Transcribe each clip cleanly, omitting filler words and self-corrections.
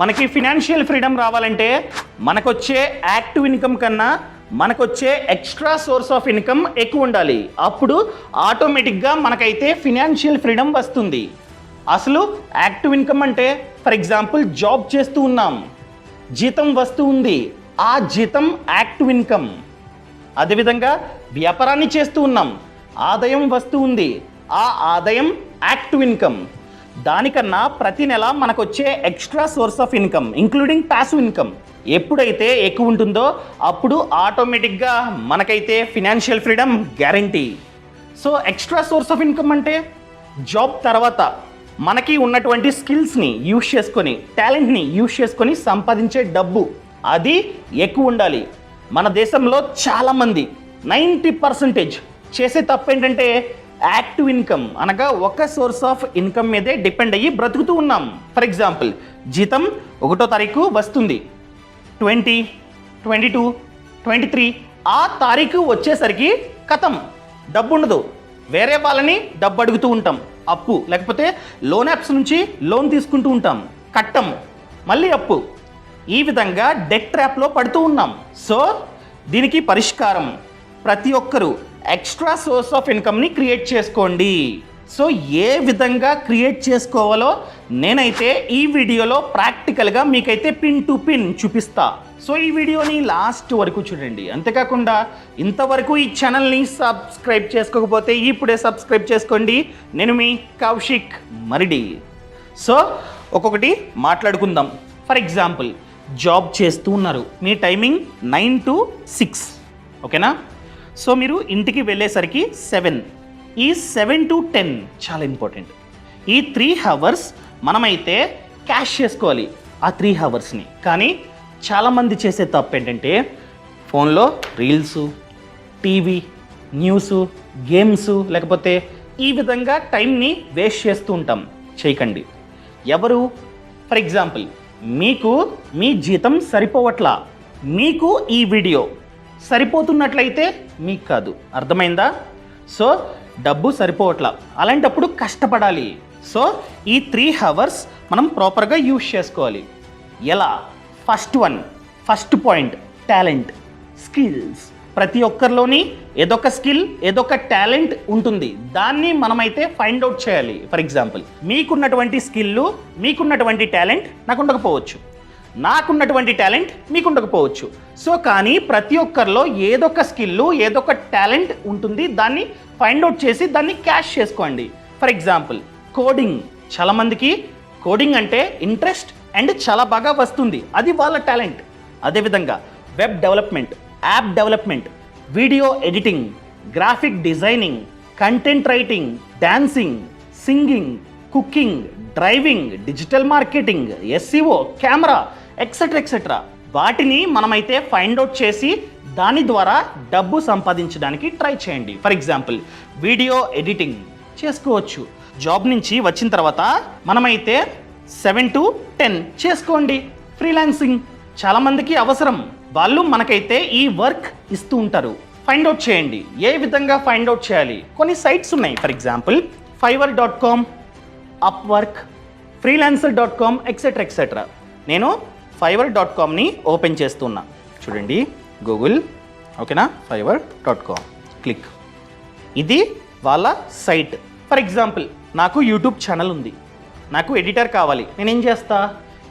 మనకి financial freedom రావాలంటే మనకొచ్చే active income కన్నా మనకొచ్చే ఎక్స్ట్రా సోర్స్ ఆఫ్ ఇన్కమ్ ఎక్కువ ఉండాలి. అప్పుడు ఆటోమేటిక్గా మనకైతే ఫినాన్షియల్ ఫ్రీడమ్ వస్తుంది. అసలు యాక్టివ్ ఇన్కమ్ అంటే ఫర్ ఎగ్జాంపుల్ జాబ్ చేస్తూ ఉన్నాం, జీతం వస్తూ ఉంది, ఆ జీతం యాక్టివ్ ఇన్కమ్. అదేవిధంగా వ్యాపారాన్ని చేస్తూ ఉన్నాం, ఆదాయం వస్తూ ఉంది, ఆ ఆదాయం యాక్టివ్ ఇన్కమ్. దానికన్నా ప్రతి నెల మనకు వచ్చే extra source of income including passive income ఎప్పుడైతే ఎక్కువ ఉంటుందో అప్పుడు ఆటోమేటిక్గా మనకైతే financial freedom guarantee. So extra source of income అంటే జాబ్ తర్వాత మనకి ఉన్నటువంటి స్కిల్స్ని యూజ్ చేసుకొని, టాలెంట్ని యూజ్ చేసుకొని సంపాదించే డబ్బు అది ఎక్కువ ఉండాలి. మన దేశంలో చాలామంది 90% చేసే తప్పు ఏంటంటే యాక్టివ్ ఇన్కమ్ అనగా ఒక సోర్స్ ఆఫ్ ఇన్కమ్ మీదే డిపెండ్ అయ్యి బ్రతుకుతూ ఉన్నాం. ఫర్ ఎగ్జాంపుల్ జీతం 1వ తారీఖు వస్తుంది, 20, 22, 23 ఆ తారీఖు వచ్చేసరికి కథం, డబ్బు ఉండదు. వేరే వాళ్ళని డబ్బు అడుగుతూ ఉంటాం, అప్పు, లేకపోతే లోన్ యాప్స్ నుంచి లోన్ తీసుకుంటూ ఉంటాం, కట్టం, మళ్ళీ అప్పు. ఈ విధంగా డెట్ ట్రాప్లో పడుతూ ఉన్నాం. సో దీనికి పరిష్కారం ప్రతి ఒక్కరూ ఎక్స్ట్రా సోర్స్ ఆఫ్ ఇన్కమ్ని క్రియేట్ చేసుకోండి. సో ఏ విధంగా క్రియేట్ చేసుకోవాలో నేనైతే ఈ వీడియోలో ప్రాక్టికల్గా మీకైతే పిన్ టు పిన్ చూపిస్తా. సో ఈ వీడియోని లాస్ట్ వరకు చూడండి. అంతేకాకుండా ఇంతవరకు ఈ ఛానల్ని సబ్స్క్రైబ్ చేసుకోకపోతే ఇప్పుడే సబ్స్క్రైబ్ చేసుకోండి. నేను మీ కౌశిక్ మరిడి. సో ఒక్కొక్కటి మాట్లాడుకుందాం. ఫర్ ఎగ్జాంపుల్ జాబ్ చేస్తూ ఉన్నారు, మీ టైమింగ్ 9 to 6, ఓకేనా? సో మీరు ఇంటికి వెళ్ళేసరికి 7. ఈ 7 to 10 చాలా ఇంపార్టెంట్. ఈ 3 hours మనమైతే క్యాష్ చేసుకోవాలి ఆ 3 hoursని. కానీ చాలామంది చేసే తప్పు ఏంటంటే ఫోన్లో రీల్స్, టీవీ, న్యూస్, గేమ్స్, లేకపోతే ఈ విధంగా టైంని వేస్ట్ చేస్తూ ఉంటాం. చేయకండి. ఎవరు ఫర్ ఎగ్జాంపుల్ మీకు మీ జీతం సరిపోవట్లా, మీకు ఈ వీడియో సరిపోతున్నట్లయితే మీకు కాదు, అర్థమైందా? సో డబ్బు సరిపోవట్లా, అలాంటప్పుడు కష్టపడాలి. సో ఈ 3 hours మనం ప్రాపర్గా యూజ్ చేసుకోవాలి. ఎలా? First point talent, skills. ప్రతి ఒక్కరిలోని ఏదొక స్కిల్, ఏదొక టాలెంట్ ఉంటుంది. దాన్ని మనమైతే ఫైండ్ అవుట్ చేయాలి. ఫర్ ఎగ్జాంపుల్ మీకున్నటువంటి స్కిల్, మీకున్నటువంటి టాలెంట్ నాకు ఉండకపోవచ్చు, నాకున్నటువంటి టాలెంట్ మీకు ఉండకపోవచ్చు. సో కానీ ప్రతి ఒక్కరిలో ఏదొక స్కిల్, ఏదొక టాలెంట్ ఉంటుంది. దాన్ని ఫైండ్ అవుట్ చేసి దాన్ని క్యాష్ చేసుకోండి. For example coding. చాలామందికి కోడింగ్ అంటే ఇంట్రెస్ట్ అండ్ చాలా బాగా వస్తుంది, అది వాళ్ళ టాలెంట్. అదేవిధంగా web development, app development, video editing, graphic designing, content writing, dancing, singing, cooking, driving, digital marketing, SEO, camera, etcetera. వాటిని మనమైతే ఫైండ్ అవుట్ చేసి దాని ద్వారా డబ్బు సంపాదించడానికి ట్రై చేయండి. ఫర్ ఎగ్జాంపుల్ వీడియో ఎడిటింగ్ చేసుకోవచ్చు. జాబ్ నుంచి వచ్చిన తర్వాత మనమైతే 7 to 10 చేసుకోండి. ఫ్రీలాన్సింగ్ చాలామందికి అవసరం, వాళ్ళు మనకైతే ఈ వర్క్ ఇస్తూ ఉంటారు. ఫైండ్ అవుట్ చేయండి. ఏ విధంగా ఫైండ్ అవుట్ చేయాలి? కొన్ని సైట్స్ ఉన్నాయి. For example fiverr.com, Upwork, freelancer.com, etcetera. నేను fiverr.comని ఓపెన్ చేస్తున్నా. చూడండి గూగుల్, ఓకేనా? fiverr.com click. ఇది వాళ్ళ సైట్. ఫర్ ఎగ్జాంపుల్ నాకు యూట్యూబ్ ఛానల్ ఉంది, నాకు ఎడిటర్ కావాలి. నేనేం చేస్తా?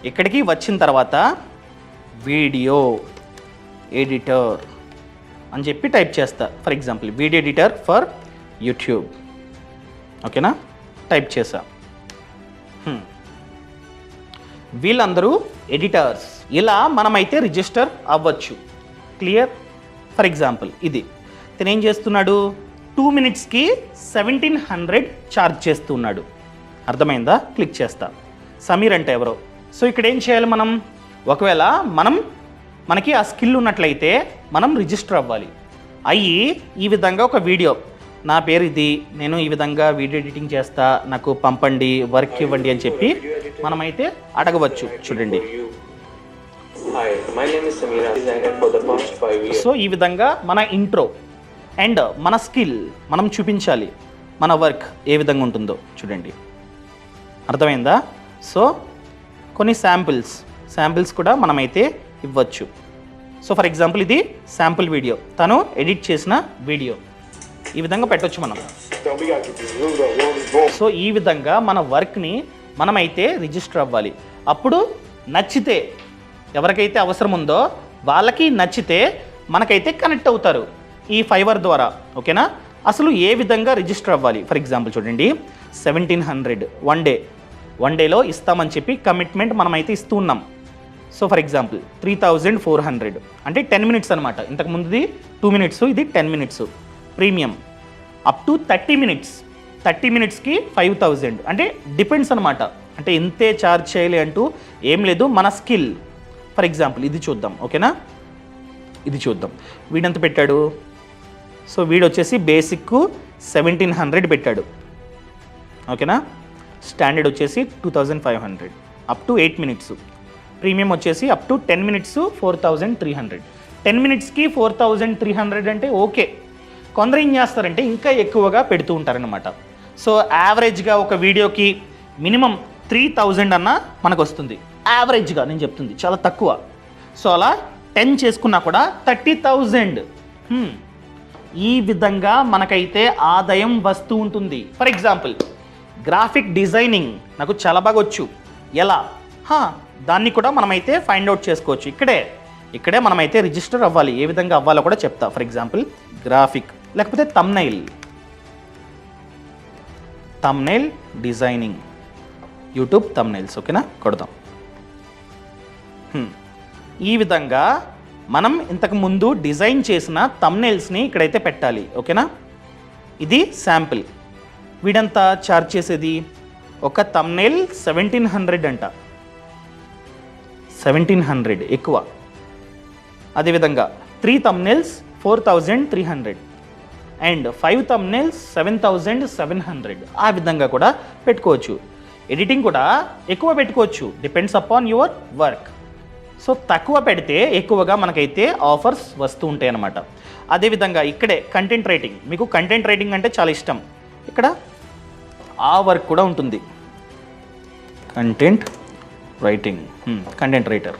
ఇక్కడికి వచ్చిన తర్వాత వీడియో ఎడిటర్ అని చెప్పి టైప్ చేస్తా. For example video editor for YouTube, ఓకేనా? టైప్ చేసా. వీళ్ళందరూ ఎడిటర్స్. ఇలా మనమైతే రిజిస్టర్ అవ్వచ్చు. క్లియర్? ఫర్ ఎగ్జాంపుల్ ఇది తను ఏం చేస్తున్నాడు? 2 minutesకి 1700 ఛార్జ్ చేస్తున్నాడు. అర్థమైందా? క్లిక్ చేస్తా. సమీర్ అంటే ఎవరో. సో ఇక్కడ ఏం చేయాలి మనం? ఒకవేళ మనకి ఆ స్కిల్ ఉన్నట్లయితే మనం రిజిస్టర్ అవ్వాలి. అయ్యి ఈ విధంగా ఒక వీడియో, నా పేరు ఇది, నేను ఈ విధంగా వీడియో ఎడిటింగ్ చేస్తా, నాకు పంపండి, వర్క్ ఇవ్వండి అని చెప్పి మనమైతే అడగవచ్చు. చూడండి. సో ఈ విధంగా మన ఇంట్రో అండ్ మన స్కిల్ మనం చూపించాలి, మన వర్క్ ఏ విధంగా ఉంటుందో చూడండి. అర్థమైందా? సో కొన్ని శాంపిల్స్ శాంపిల్స్ కూడా మనమైతే ఇవ్వచ్చు. సో ఫర్ ఎగ్జాంపుల్ ఇది శాంపుల్ వీడియో, తను ఎడిట్ చేసిన వీడియో, ఈ విధంగా పెట్టవచ్చు మనం. సో ఈ విధంగా మన వర్క్ని మనమైతే రిజిస్టర్ అవ్వాలి. అప్పుడు నచ్చితే, ఎవరికైతే అవసరం ఉందో వాళ్ళకి నచ్చితే మనకైతే కనెక్ట్ అవుతారు ఈ ఫైవర్ ద్వారా. ఓకేనా? అసలు ఏ విధంగా రిజిస్టర్ అవ్వాలి? ఫర్ ఎగ్జాంపుల్ చూడండి, 1700 వన్ డేలో ఇస్తామని చెప్పి కమిట్మెంట్ మనమైతే ఇస్తూ ఉన్నాం. సో ఫర్ ఎగ్జాంపుల్ 3400 అంటే 10 మినిట్స్ అనమాట. ఇంతకు ముందుది 2 మినిట్స్, ఇది 10 మినిట్స్. ప్రీమియం అప్ టు 30 మినిట్స్కి 5000 అంటే డిపెండ్స్ అనమాట. అంటే ఇంతే ఛార్జ్ చేయాలి అంటూ ఏం లేదు, మన స్కిల్. ఫర్ ఎగ్జాంపుల్ ఇది చూద్దాం. ఓకేనా? ఇది చూద్దాం, వీడెంత పెట్టాడు? సో వీడు వచ్చేసి బేసిక్ 1700 పెట్టాడు. ఓకేనా? స్టాండర్డ్ వచ్చేసి 2500 అప్ టు 8 మినిట్స్. ప్రీమియం వచ్చేసి అప్ టు 10 మినిట్స్ 4300. 10 మినిట్స్కి 4300 అంటే ఓకే. కొందరు ఏం చేస్తారంటే ఇంకా ఎక్కువగా పెడుతూ ఉంటారనమాట. సో యావరేజ్గా ఒక వీడియోకి మినిమం 3000 అన్న మనకు వస్తుంది. యావరేజ్గా నేను చెప్తుంది, చాలా తక్కువ. సో అలా 10 చేసుకున్నా కూడా 30,000. ఈ విధంగా మనకైతే ఆదాయం వస్తూ ఉంటుంది. ఫర్ ఎగ్జాంపుల్ గ్రాఫిక్ డిజైనింగ్ నాకు చాలా బాగా వచ్చు. ఎలా? దాన్ని కూడా మనమైతే ఫైండ్ అవుట్ చేసుకోవచ్చు. ఇక్కడే మనమైతే రిజిస్టర్ అవ్వాలి. ఏ విధంగా అవ్వాలో కూడా చెప్తా. ఫర్ ఎగ్జాంపుల్ గ్రాఫిక్, లేకపోతే తమ్నైల్ డిజైనింగ్, యూట్యూబ్ తమ్నైల్స్. ఓకేనా? కొడదాం. ఈ విధంగా మనం ఇంతకు ముందు డిజైన్ చేసిన తమ్నైల్స్ని ఇక్కడైతే పెట్టాలి. ఓకేనా? ఇది శాంపిల్. వీడంతా ఛార్జ్ చేసేది ఒక తమ్నైల్ 1700 అంట. 1700 ఎక్కువ. అదేవిధంగా 3 thumbnails 4300 అండ్ 5 thumbnails 7700. ఆ విధంగా కూడా పెట్టుకోవచ్చు. ఎడిటింగ్ కూడా ఎక్కువ పెట్టుకోవచ్చు, depends upon your work. So తక్కువ పెడితే ఎక్కువగా మనకైతే ఆఫర్స్ వస్తూ ఉంటాయి అన్నమాట. అదేవిధంగా ఇక్కడే కంటెంట్ రైటింగ్. మీకు కంటెంట్ రైటింగ్ అంటే చాలా ఇష్టం. ఇక్కడ ఆ వర్క్ కూడా ఉంటుంది, కంటెంట్ రైటర్.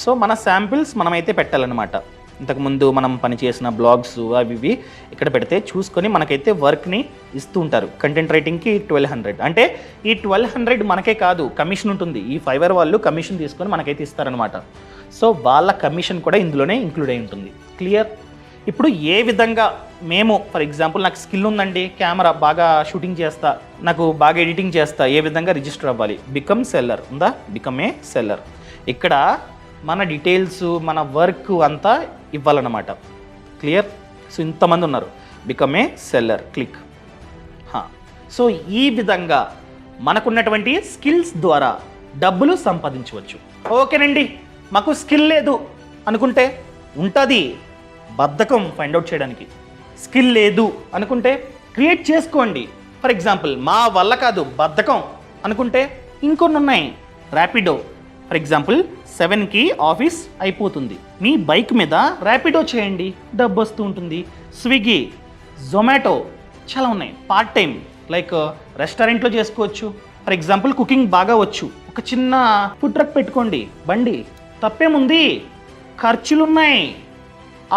సో మన శాంపిల్స్ మనమైతే పెట్టాలన్నమాట. ఇంతకుముందు మనం పనిచేసిన బ్లాగ్స్ అవి ఇవి ఇక్కడ పెడితే చూసుకొని మనకైతే వర్క్ని ఇస్తూ ఉంటారు. కంటెంట్ రైటింగ్కి 1200 అంటే ఈ 1200 మనకే కాదు, కమిషన్ ఉంటుంది. ఈ ఫైవర్ వాళ్ళు కమిషన్ తీసుకొని మనకైతే ఇస్తారనమాట. సో వాళ్ళ కమిషన్ కూడా ఇందులోనే ఇంక్లూడ్ అయి ఉంటుంది. క్లియర్? ఇప్పుడు ఏ విధంగా మేము, ఫర్ ఎగ్జాంపుల్ నాకు స్కిల్ ఉందండి, కెమెరా బాగా షూటింగ్ చేస్తా, నాకు బాగా ఎడిటింగ్ చేస్తా, ఏ విధంగా రిజిస్టర్ అవ్వాలి? బికమ్ సెల్లర్ ఉందా? Become a seller. ఇక్కడ మన డీటెయిల్స్, మన వర్క్ అంతా ఇవ్వాలన్నమాట. క్లియర్? సో ఇంతమంది ఉన్నారు. Become a seller, click. So ఈ విధంగా మనకున్నటువంటి స్కిల్స్ ద్వారా డబ్బులు సంపాదించవచ్చు. ఓకేనండి, మాకు స్కిల్ లేదు అనుకుంటే ఉంటుంది, బద్ధకం ఫైండ్ అవుట్ చేయడానికి. స్కిల్ లేదు అనుకుంటే క్రియేట్ చేసుకోండి. ఫర్ ఎగ్జాంపుల్ మా వల్ల కాదు, బద్ధకం అనుకుంటే ఇంకొన్ని ఉన్నాయి. ర్యాపిడో ఫర్ ఎగ్జాంపుల్ 7కి ఆఫీస్ అయిపోతుంది, మీ బైక్ మీద ర్యాపిడో చేయండి, డబ్బు వస్తూ ఉంటుంది. స్విగ్గీ, జొమాటో చాలా ఉన్నాయి. పార్ట్ టైం లైక్ రెస్టారెంట్లో చేసుకోవచ్చు. ఫర్ ఎగ్జాంపుల్ కుకింగ్ బాగా వచ్చు, ఒక చిన్న ఫుడ్ ట్రక్ పెట్టుకోండి, బండి. తప్పేముంది? ఖర్చులున్నాయి,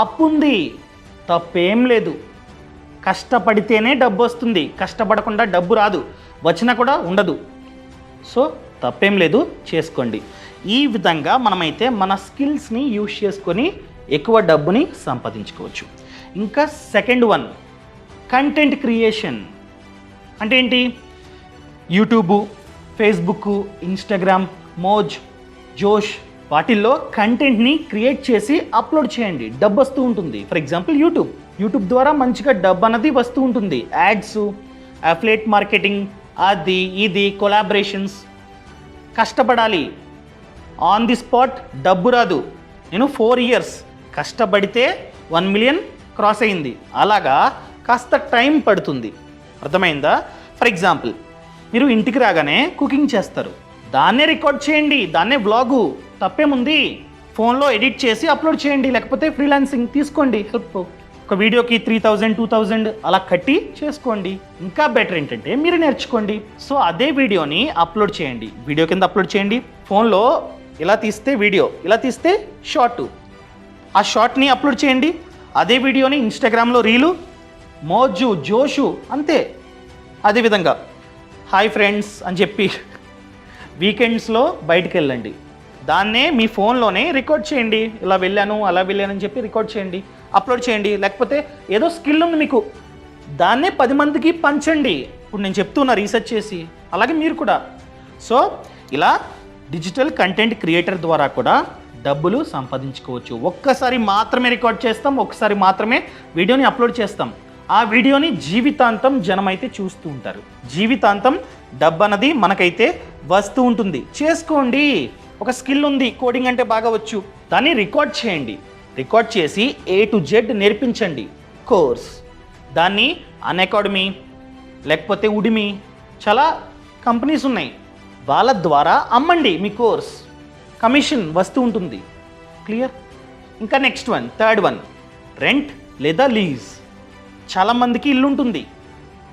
అప్పు ఉంది, తప్పేం లేదు. కష్టపడితేనే డబ్బు వస్తుంది, కష్టపడకుండా డబ్బు రాదు, వచ్చినా కూడా ఉండదు. సో తప్పేం లేదు, చేసుకోండి. ఈ విధంగా మనమైతే మన స్కిల్స్ని యూజ్ చేసుకొని ఎక్కువ డబ్బుని సంపాదించుకోవచ్చు. ఇంకా సెకండ్ వన్, కంటెంట్ క్రియేషన్. అంటే ఏంటి? యూట్యూబ్, ఫేస్బుక్, ఇన్స్టాగ్రామ్, మోజ్, జోష్ వాటిల్లో కంటెంట్ని క్రియేట్ చేసి అప్లోడ్ చేయండి, డబ్బు వస్తూ ఉంటుంది. ఫర్ ఎగ్జాంపుల్ యూట్యూబ్ ద్వారా మంచిగా డబ్బు అన్నది వస్తూ ఉంటుంది. యాడ్స్, అఫిలియేట్ మార్కెటింగ్, అది ఇది కొలాబరేషన్స్. కష్టపడాలి, ఆన్ ది స్పాట్ డబ్బు రాదు. నేను 4 years కష్టపడితే 1 million క్రాస్ అయింది. అలాగా కాస్త టైం పడుతుంది. అర్థమైందా? ఫర్ ఎగ్జాంపుల్ మీరు ఇంటికి రాగానే కుకింగ్ చేస్తారు, దాన్నే రికార్డ్ చేయండి, దాన్నే వ్లాగు. తప్పేముంది? ఫోన్లో ఎడిట్ చేసి అప్లోడ్ చేయండి, లేకపోతే ఫ్రీలాన్సింగ్ తీసుకోండి హెల్ప్. ఒక వీడియోకి 3000 2000 అలా కట్టి చేసుకోండి. ఇంకా బెటర్ ఏంటంటే మీరు నేర్చుకోండి. సో అదే వీడియోని అప్లోడ్ చేయండి, వీడియో కింద అప్లోడ్ చేయండి. ఫోన్లో ఇలా తీస్తే వీడియో, ఇలా తీస్తే షార్ట్, ఆ షార్ట్ని అప్లోడ్ చేయండి. అదే వీడియోని ఇన్స్టాగ్రామ్లో రీలు, మోజు జోషు అంతే. అదేవిధంగా హాయ్ ఫ్రెండ్స్ అని చెప్పి వీకెండ్స్లో బయటికి వెళ్ళండి, దాన్నే మీ ఫోన్లోనే రికార్డ్ చేయండి. ఇలా వెళ్ళాను అలా వెళ్ళాను అని చెప్పి రికార్డ్ చేయండి, అప్లోడ్ చేయండి. లేకపోతే ఏదో స్కిల్ ఉంది మీకు, దాన్నే 10 మందికి పంచండి. ఇప్పుడు నేను చెప్తున్నా రీసెర్చ్ చేసి, అలాగే మీరు కూడా. సో ఇలా డిజిటల్ కంటెంట్ క్రియేటర్ ద్వారా కూడా డబ్బులు సంపాదించుకోవచ్చు. ఒక్కసారి మాత్రమే రికార్డ్ చేస్తాం, ఒక్కసారి మాత్రమే వీడియోని అప్లోడ్ చేస్తాం. ఆ వీడియోని జీవితాంతం జనం అయితే చూస్తూ ఉంటారు. జీవితాంతం డబ్బు అన్నది మనకైతే వస్తూ ఉంటుంది. చేసుకోండి. ఒక స్కిల్ ఉంది, కోడింగ్ అంటే బాగా వచ్చు, దాన్ని రికార్డ్ చేయండి. రికార్డ్ చేసి A to Z నేర్పించండి కోర్స్. దాన్ని అన్అకాడమీ లేకపోతే ఉడిమి చాలా కంపెనీస్ ఉన్నాయి, వాళ్ళ ద్వారా అమ్మండి మీ కోర్స్, కమిషన్ వస్తూ ఉంటుంది. క్లియర్? ఇంకా next one, third one, rent లేదా లీజ్. చాలామందికి ఇల్లు ఉంటుంది,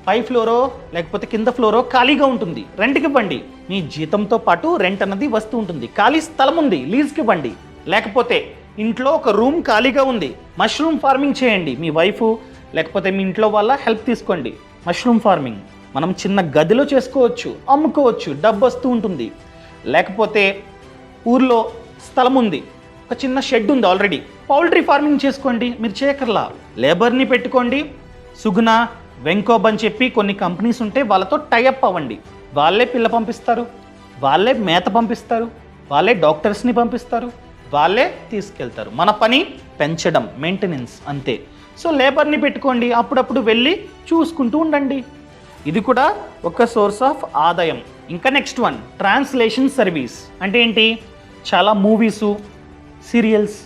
పై ఫ్లోరో లేకపోతే కింద ఫ్లోరో ఖాళీగా ఉంటుంది, రెంట్కి ఇవ్వండి. మీ జీతంతో పాటు రెంట్ అన్నది వస్తూ ఉంటుంది. ఖాళీ స్థలం ఉంది, లీజ్కి ఇవ్వండి. లేకపోతే ఇంట్లో ఒక రూమ్ ఖాళీగా ఉంది, మష్రూమ్ ఫార్మింగ్ చేయండి. మీ వైఫ్ లేకపోతే మీ ఇంట్లో వాళ్ళ హెల్ప్ తీసుకోండి. మష్రూమ్ ఫార్మింగ్ మనం చిన్న గదిలో చేసుకోవచ్చు, అమ్ముకోవచ్చు, డబ్బు వస్తూ ఉంటుంది. లేకపోతే ఊర్లో స్థలం ఉంది, ఒక చిన్న షెడ్ ఉంది ఆల్రెడీ, పౌల్ట్రీ ఫార్మింగ్ చేసుకోండి. మీరు చేయకర్లా, లేబర్ని పెట్టుకోండి. సుగుణ, వెంకోబ్ అని చెప్పి కొన్ని కంపెనీస్ ఉంటే వాళ్ళతో టైఅప్ అవ్వండి. వాళ్ళే పిల్ల పంపిస్తారు, వాళ్ళే మేత పంపిస్తారు, వాళ్ళే డాక్టర్స్ని పంపిస్తారు, వాళ్ళే తీసుకెళ్తారు. మన పని పెంచడం, మెయింటెనెన్స్ అంతే. సో లేబర్ని పెట్టుకోండి, అప్పుడప్పుడు వెళ్ళి చూసుకుంటూ ఉండండి. ఇది కూడా ఒక సోర్స్ ఆఫ్ ఆదాయం. ఇంకా నెక్స్ట్ వన్, ట్రాన్స్లేషన్ సర్వీస్. అంటే ఏంటి? చాలా movies, serials,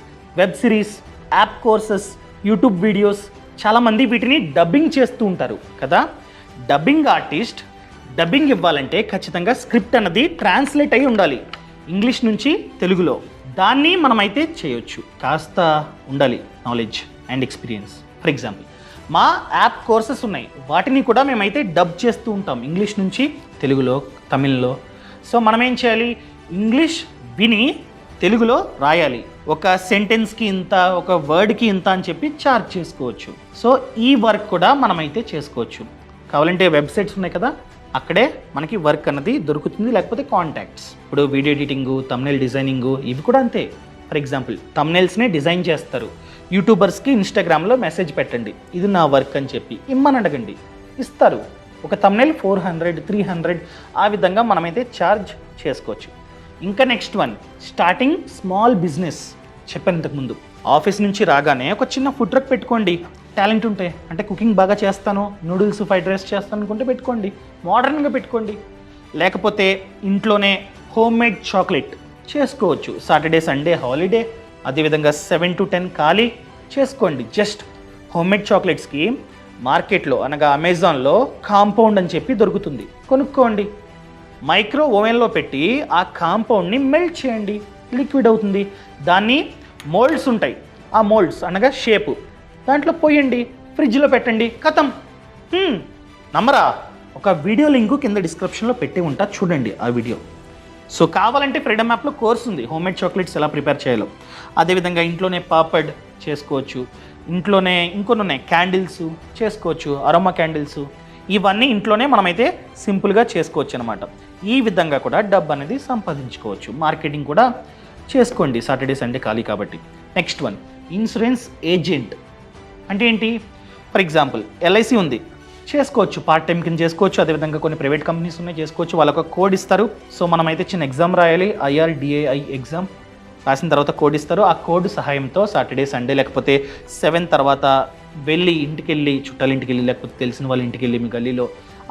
web series, app courses, YouTube videos, చాలామంది వీటిని డబ్బింగ్ చేస్తూ ఉంటారు కదా. డబ్బింగ్ ఆర్టిస్ట్ డబ్బింగ్ ఇవ్వాలంటే ఖచ్చితంగా స్క్రిప్ట్ అన్నది ట్రాన్స్లేట్ అయి ఉండాలి ఇంగ్లీష్ నుంచి తెలుగులో. దాన్ని మనమైతే చేయొచ్చు, కాస్త ఉండాలి knowledge and experience. For example మా యాప్ కోర్సెస్ ఉన్నాయి, వాటిని కూడా మేమైతే డబ్ చేస్తూ ఉంటాం ఇంగ్లీష్ నుంచి తెలుగులో, తమిళ్లో. సో మనం ఏం చేయాలి? ఇంగ్లీష్ విని తెలుగులో రాయాలి. ఒక సెంటెన్స్కి ఇంత, ఒక వర్డ్కి ఇంత అని చెప్పి ఛార్జ్ చేసుకోవచ్చు. సో ఈ వర్క్ కూడా మనమైతే చేసుకోవచ్చు. కావాలంటే వెబ్సైట్స్ ఉన్నాయి కదా, అక్కడే మనకి వర్క్ అన్నది దొరుకుతుంది. లేకపోతే కాంటాక్ట్స్, ఇప్పుడు వీడియో ఎడిటింగు, తమ్నెయిల్ డిజైనింగు, ఇవి కూడా అంతే. ఫర్ ఎగ్జాంపుల్ తమ్నెయిల్స్నే డిజైన్ చేస్తారు. యూట్యూబర్స్కి ఇన్స్టాగ్రామ్లో మెసేజ్ పెట్టండి, ఇది నా వర్క్ అని చెప్పి ఇమ్మని అడగండి, ఇస్తారు. ఒక తమ్నెయిల్ 400 300 ఆ విధంగా మనమైతే ఛార్జ్ చేసుకోవచ్చు. ఇంకా next one, starting small business. చెప్పాను ఇంతకుముందు, ఆఫీస్ నుంచి రాగానే ఒక చిన్న ఫుడ్ ట్రక్ పెట్టుకోండి. టాలెంట్ ఉంటే, అంటే కుకింగ్ బాగా చేస్తాను, నూడిల్స్ ఫ్రైడ్ రైస్ చేస్తాను అనుకుంటే పెట్టుకోండి, మోడర్న్గా పెట్టుకోండి. లేకపోతే ఇంట్లోనే హోమ్ మేడ్ చాక్లెట్ చేసుకోవచ్చు. సాటర్డే సండే హాలిడే, అదేవిధంగా 7 to 10 ఖాళీ చేసుకోండి. జస్ట్ హోమ్ మేడ్ చాక్లెట్స్కి మార్కెట్లో అనగా అమెజాన్లో కాంపౌండ్ అని చెప్పి దొరుకుతుంది, కొనుక్కోండి. మైక్రో ఓవెన్లో పెట్టి ఆ కాంపౌండ్ని మెల్ట్ చేయండి, లిక్విడ్ అవుతుంది. దాన్ని మోల్డ్స్ ఉంటాయి, ఆ మోల్డ్స్ అనగా షేపు, దాంట్లో పోయండి, ఫ్రిడ్జ్లో పెట్టండి, ఖతం. నమ్మరా? ఒక వీడియో లింకు కింద డిస్క్రిప్షన్లో పెట్టి ఉంటా, చూడండి ఆ వీడియో. సో కావాలంటే ఫ్రీడమ్ యాప్లో కోర్స్ ఉంది, హోమ్ మేడ్ చాక్లెట్స్ ఎలా ప్రిపేర్ చేయాలో. అదేవిధంగా ఇంట్లోనే పాపడ్ చేసుకోవచ్చు, ఇంట్లోనే ఇంకొన్ని ఉన్నాయి, క్యాండిల్స్ చేసుకోవచ్చు, అరోమా క్యాండిల్స్, ఇవన్నీ ఇంట్లోనే మనమైతే సింపుల్గా చేసుకోవచ్చు అనమాట. ఈ విధంగా కూడా డబ్బు అనేది సంపాదించుకోవచ్చు. మార్కెటింగ్ కూడా చేసుకోండి, సాటర్డే సండే ఖాళీ కాబట్టి. Next one, insurance agent. అంటే ఏంటి? ఫర్ ఎగ్జాంపుల్ LIC ఉంది, చేసుకోవచ్చు, పార్ట్ టైం కింద చేసుకోవచ్చు. అదేవిధంగా కొన్ని ప్రైవేట్ కంపెనీస్ ఉన్నాయి, చేసుకోవచ్చు. వాళ్ళొక కోడ్ ఇస్తారు. సో మనమైతే చిన్న ఎగ్జామ్ రాయాలి, IRDAI ఎగ్జామ్ రాసిన తర్వాత కోడ్ ఇస్తారు. ఆ కోడ్ సహాయంతో సాటర్డే సండే లేకపోతే 7 తర్వాత వెళ్ళి ఇంటికి వెళ్ళి, చుట్టాల ఇంటికి వెళ్ళి, లేకపోతే తెలిసిన వాళ్ళ ఇంటికి వెళ్ళి మీ గల్లీలో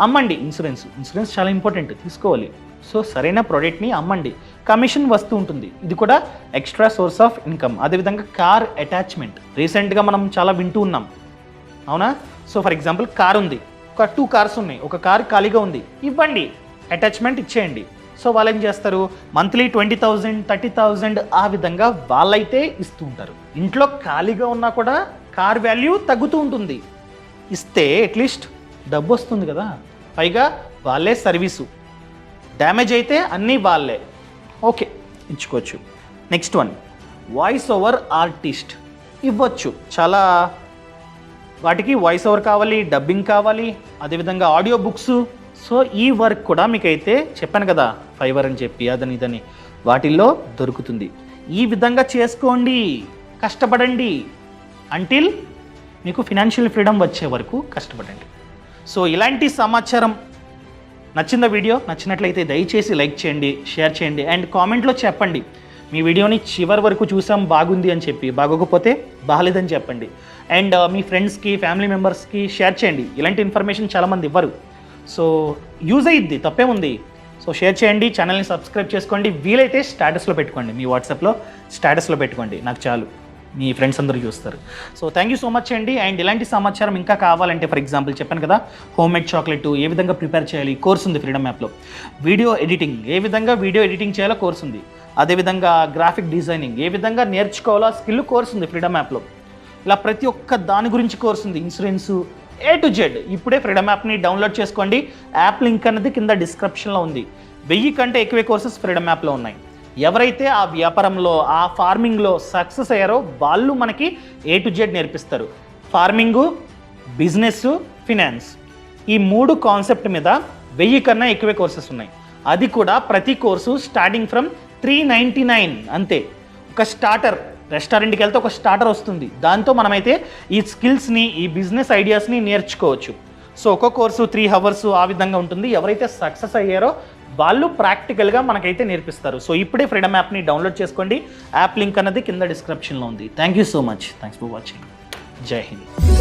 అమ్మండి. ఇన్సూరెన్స్ చాలా ఇంపార్టెంట్, తీసుకోవాలి. సో సరైన ప్రోడక్ట్ని అమ్మండి, కమిషన్ వస్తూ ఉంటుంది. ఇది కూడా ఎక్స్ట్రా సోర్స్ ఆఫ్ ఇన్కమ్. అదేవిధంగా కార్ అటాచ్మెంట్, రీసెంట్గా మనం చాలా వింటూ ఉన్నాం, అవునా? సో ఫర్ ఎగ్జాంపుల్ కార్ ఉంది, ఒక 2 కార్స్ ఉన్నాయి, ఒక కార్ ఖాళీగా ఉంది, ఇవ్వండి, అటాచ్మెంట్ ఇచ్చేయండి. సో వాళ్ళు ఏం చేస్తారు? మంత్లీ 20,000 30,000 ఆ విధంగా వాళ్ళైతే ఇస్తూ ఉంటారు. ఇంట్లో ఖాళీగా ఉన్నా కూడా కార్ వాల్యూ తగ్గుతూ ఉంటుంది. ఇస్తే అట్లీస్ట్ డబ్బు వస్తుంది కదా, పైగా వాళ్ళే సర్వీసు, డ్యామేజ్ అయితే అన్నీ వాళ్ళే. ఓకే, ఇచ్చుకోవచ్చు. Next one, voice over artist ఇవ్వచ్చు. చాలా వాటికి వాయిస్ ఓవర్ కావాలి, డబ్బింగ్ కావాలి, అదేవిధంగా ఆడియో బుక్స్. సో ఈ వర్క్ కూడా మీకైతే చెప్పాను కదా, ఫైవర్ అని చెప్పి అదని ఇదని వాటిల్లో దొరుకుతుంది. ఈ విధంగా చేసుకోండి, కష్టపడండి, అంటిల్ మీకు ఫినాన్షియల్ ఫ్రీడమ్ వచ్చే వరకు కష్టపడండి. సో ఇలాంటి సమాచారం నచ్చిందా? వీడియో నచ్చినట్లయితే దయచేసి లైక్ చేయండి, షేర్ చేయండి అండ్ కామెంట్లో చెప్పండి మీ వీడియోని చివరి వరకు చూసాం బాగుంది అని చెప్పి, బాగోకపోతే బాగాలేదని చెప్పండి. అండ్ మీ ఫ్రెండ్స్కి, ఫ్యామిలీ మెంబర్స్కి షేర్ చేయండి. ఇలాంటి ఇన్ఫర్మేషన్ చాలామంది ఇవ్వరు, సో యూజ్ అయ్యిద్ది, తప్పేముంది. సో షేర్ చేయండి, ఛానల్ని సబ్స్క్రైబ్ చేసుకోండి, వీలైతే స్టేటస్లో పెట్టుకోండి, మీ వాట్సాప్లో స్టేటస్లో పెట్టుకోండి, నాకు చాలు, మీ ఫ్రెండ్స్ అందరూ చూస్తారు. So thank you so much అండి. అండ్ ఇలాంటి సమాచారం ఇంకా కావాలంటే, ఫర్ ఎగ్జాంపుల్ చెప్పాను కదా, హోమ్ మేడ్ చాక్లెట్ ఏ విధంగా ప్రిపేర్ చేయాలి కోర్స్ ఉంది ఫ్రీడమ్ యాప్లో. వీడియో ఎడిటింగ్ ఏ విధంగా వీడియో ఎడిటింగ్ చేయాలో కోర్స్ ఉంది. అదేవిధంగా గ్రాఫిక్ డిజైనింగ్ ఏ విధంగా నేర్చుకోవాలో స్కిల్ కోర్స్ ఉంది ఫ్రీడమ్ యాప్లో. ఇలా ప్రతి ఒక్క దాని గురించి కోర్స్ ఉంది, ఇన్సూరెన్సు A to Z. ఇప్పుడే ఫ్రీడమ్ యాప్ని డౌన్లోడ్ చేసుకోండి. యాప్ లింక్ అనేది కింద డిస్క్రిప్షన్లో ఉంది. 1000 కంటే ఎక్కువే కోర్సెస్ ఫ్రీడమ్ యాప్లో ఉన్నాయి. ఎవరైతే ఆ వ్యాపారంలో, ఆ ఫార్మింగ్లో సక్సెస్ అయ్యారో వాళ్ళు మనకి A to Z నేర్పిస్తారు. ఫార్మింగు, బిజినెస్, ఫినాన్స్, ఈ 3 కాన్సెప్ట్ మీద 1000 కన్నా ఎక్కువే కోర్సెస్ ఉన్నాయి. అది కూడా ప్రతి కోర్సు స్టార్టింగ్ ఫ్రమ్ 399 అంతే. ఒక స్టార్టర్, రెస్టారెంట్కి వెళ్తే ఒక స్టార్టర్ వస్తుంది, దాంతో మనమైతే ఈ స్కిల్స్ని, ఈ బిజినెస్ ఐడియాస్ని నేర్చుకోవచ్చు. సో ఒక్కో కోర్సు 3 hours ఆ విధంగా ఉంటుంది. ఎవరైతే సక్సెస్ అయ్యారో వాళ్ళు ప్రాక్టికల్గా మనకైతే నేర్పిస్తారు. సో ఇప్పుడే ఫ్రీడమ్ యాప్ని డౌన్లోడ్ చేసుకోండి. యాప్ లింక్ అన్నది కింద డిస్క్రిప్షన్లో ఉంది. Thank you so much. Thanks for watching. జై హింద్.